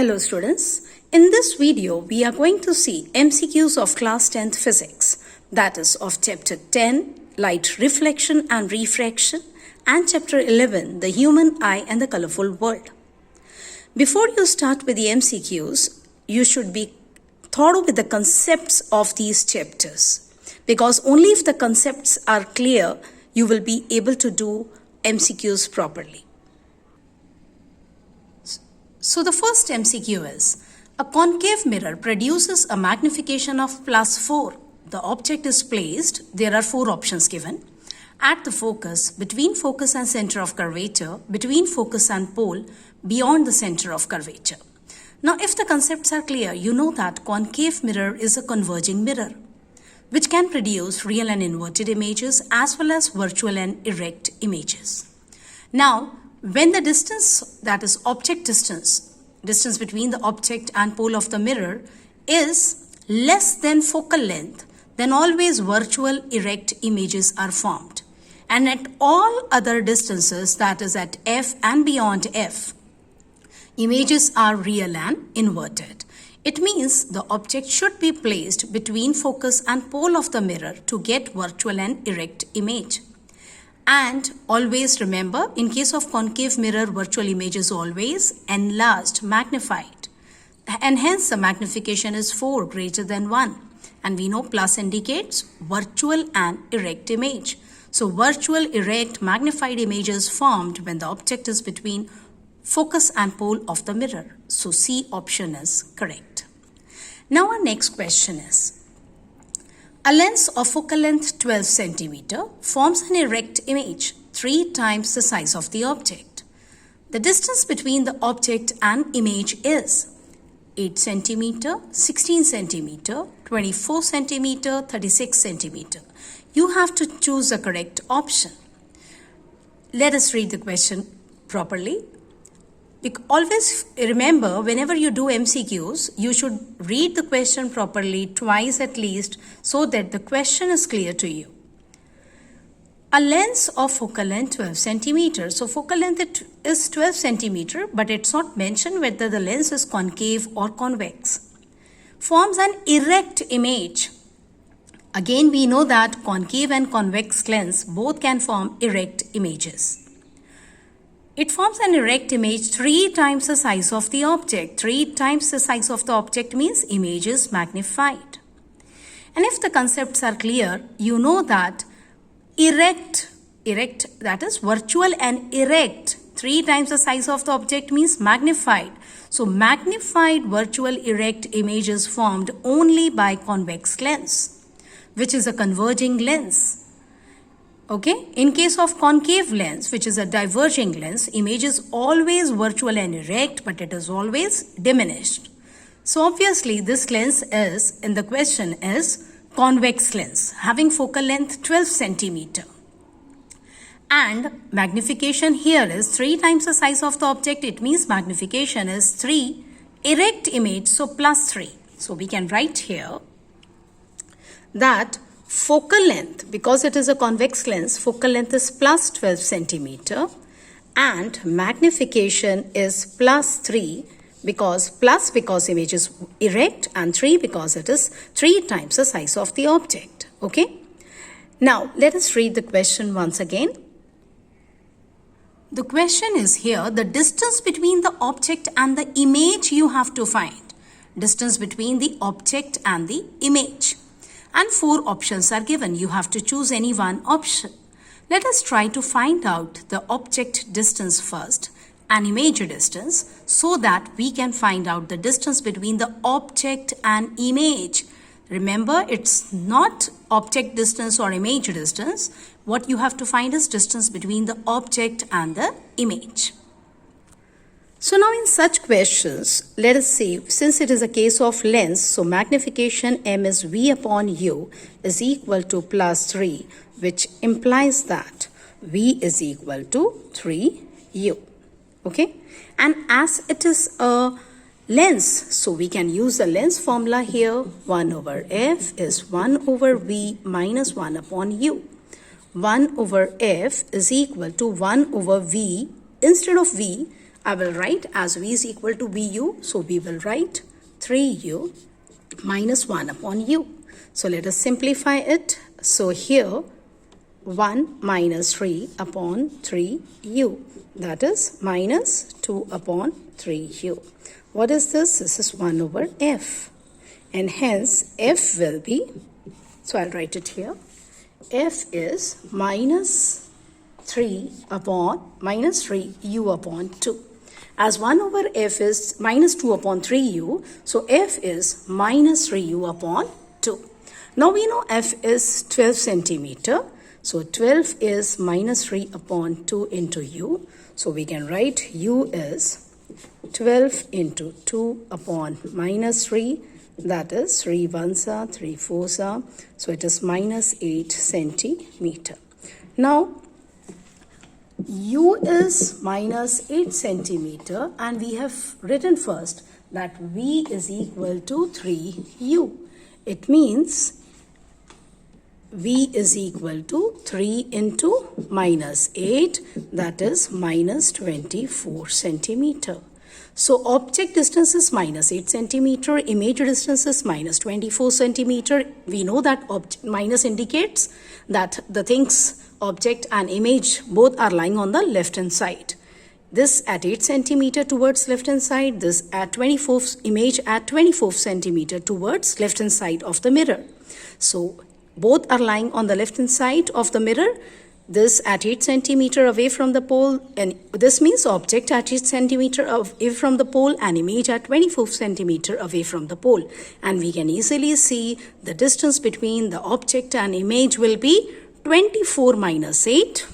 Hello students, in this video we are going to see MCQs of class 10th physics, that is of chapter 10 light reflection and refraction and chapter 11 the human eye and the colorful world. Before you start with the MCQs, you should be thorough with the concepts of these chapters, because only if the concepts are clear you will be able to do MCQs properly. So the first MCQ is, a concave mirror produces a magnification of +4. The object is placed, there are 4 options given, at the focus, between focus and center of curvature, between focus and pole, beyond the center of curvature. Now if the concepts are clear, you know that concave mirror is a converging mirror, which can produce real and inverted images as well as virtual and erect images. Now, when the distance, that is object distance between the object and pole of the mirror is less than focal length, then always virtual erect images are formed. And at all other distances, that is at F and beyond F, images are real and inverted. It means the object should be placed between focus and pole of the mirror to get virtual and erect image. And always remember, in case of concave mirror, virtual image is always enlarged, magnified. And hence the magnification is 4 greater than 1. And we know plus indicates virtual and erect image. So virtual, erect, magnified image is formed when the object is between focus and pole of the mirror. So C option is correct. Now our next question is, a lens of focal length 12 cm forms an erect image 3 times the size of the object. The distance between the object and image is 8 cm, 16 cm, 24 cm, 36 cm. You have to choose the correct option. Let us read the question properly. Always remember, whenever you do MCQs, you should read the question properly twice at least so that the question is clear to you. A lens of focal length 12 cm. So focal length is 12 cm, but it's not mentioned whether the lens is concave or convex. Forms an erect image. Again, we know that concave and convex lens both can form erect images. It forms an erect image 3 times the size of the object. 3 times the size of the object means image is magnified. And if the concepts are clear, you know that erect, that is virtual and erect, 3 times the size of the object means magnified. So magnified virtual erect image is formed only by convex lens, which is a converging lens. Okay, in case of concave lens, which is a diverging lens, image is always virtual and erect, but it is always diminished. So obviously this lens is, in the question, is convex lens having focal length 12 cm. And magnification here is 3 times the size of the object. It means magnification is 3, erect image, so +3. So we can write here that focal length, because it is a convex lens, focal length is +12 cm and magnification is +3 because image is erect, and 3 because it is 3 times the size of the object. Okay. Now let us read the question once again. The question is here, the distance between the object and the image you have to find. Distance between the object and the image. And 4 options are given. You have to choose any one option. Let us try to find out the object distance first and image distance so that we can find out the distance between the object and image. Remember, it's not object distance or image distance. What you have to find is distance between the object and the image. So now in such questions, let us see, since it is a case of lens, so magnification M is V upon U is equal to +3, which implies that V is equal to 3U. Okay? And as it is a lens, so we can use the lens formula here. 1 over F is 1 over V minus 1 upon U. 1 over F is equal to 1 over V. Instead of V, I will write as V is equal to VU. So we will write 3U minus 1 upon U. So let us simplify it. So here 1 minus 3 upon 3U. That is minus 2 upon 3U. What is this? This is 1 over F. And hence F will be, so I'll write it here. F is minus 3 U upon 2. As 1 over F is minus 2 upon 3U, so F is minus 3U upon 2. Now we know F is 12 centimeter. So 12 is minus 3 upon 2 into U. So we can write U is 12 into 2 upon minus 3. That is 3 ones are, 3 fours are. So it is minus 8 centimeter. Now U is minus 8 centimeter and we have written first that V is equal to 3U. It means V is equal to 3 into minus 8, that is minus 24 centimeter. So object distance is minus 8 centimeter, image distance is minus 24 centimeter. We know that minus indicates that the things, object and image, both are lying on the left hand side. This at 8 centimeter towards left hand side, this at 24 image at 24 centimeter towards left hand side of the mirror. So both are lying on the left hand side of the mirror. This at 8 centimeter away from the pole, and this means object at 8 centimeter away from the pole and image at 24 centimeter away from the pole. And we can easily see the distance between the object and image will be 24 minus 8.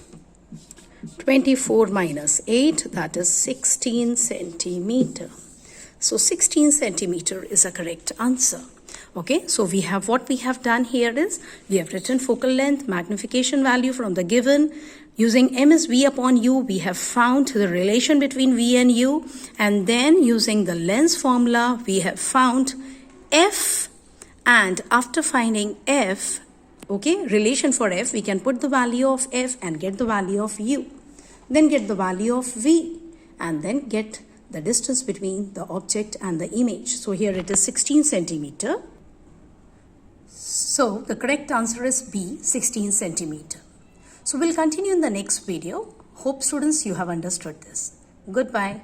24 minus 8, that is 16 centimeter. So 16 centimeter is a correct answer. Okay, so we have what we have done here is we have written focal length, magnification value from the given. Using M is V upon U, we have found the relation between V and U, and then using the lens formula, we have found F, and after finding F, okay, relation for F, we can put the value of F and get the value of U, then get the value of V, and then get the distance between the object and the image. So here it is 16 centimeter. So the correct answer is B, 16 centimeter. So we'll continue in the next video. Hope students you have understood this. Goodbye.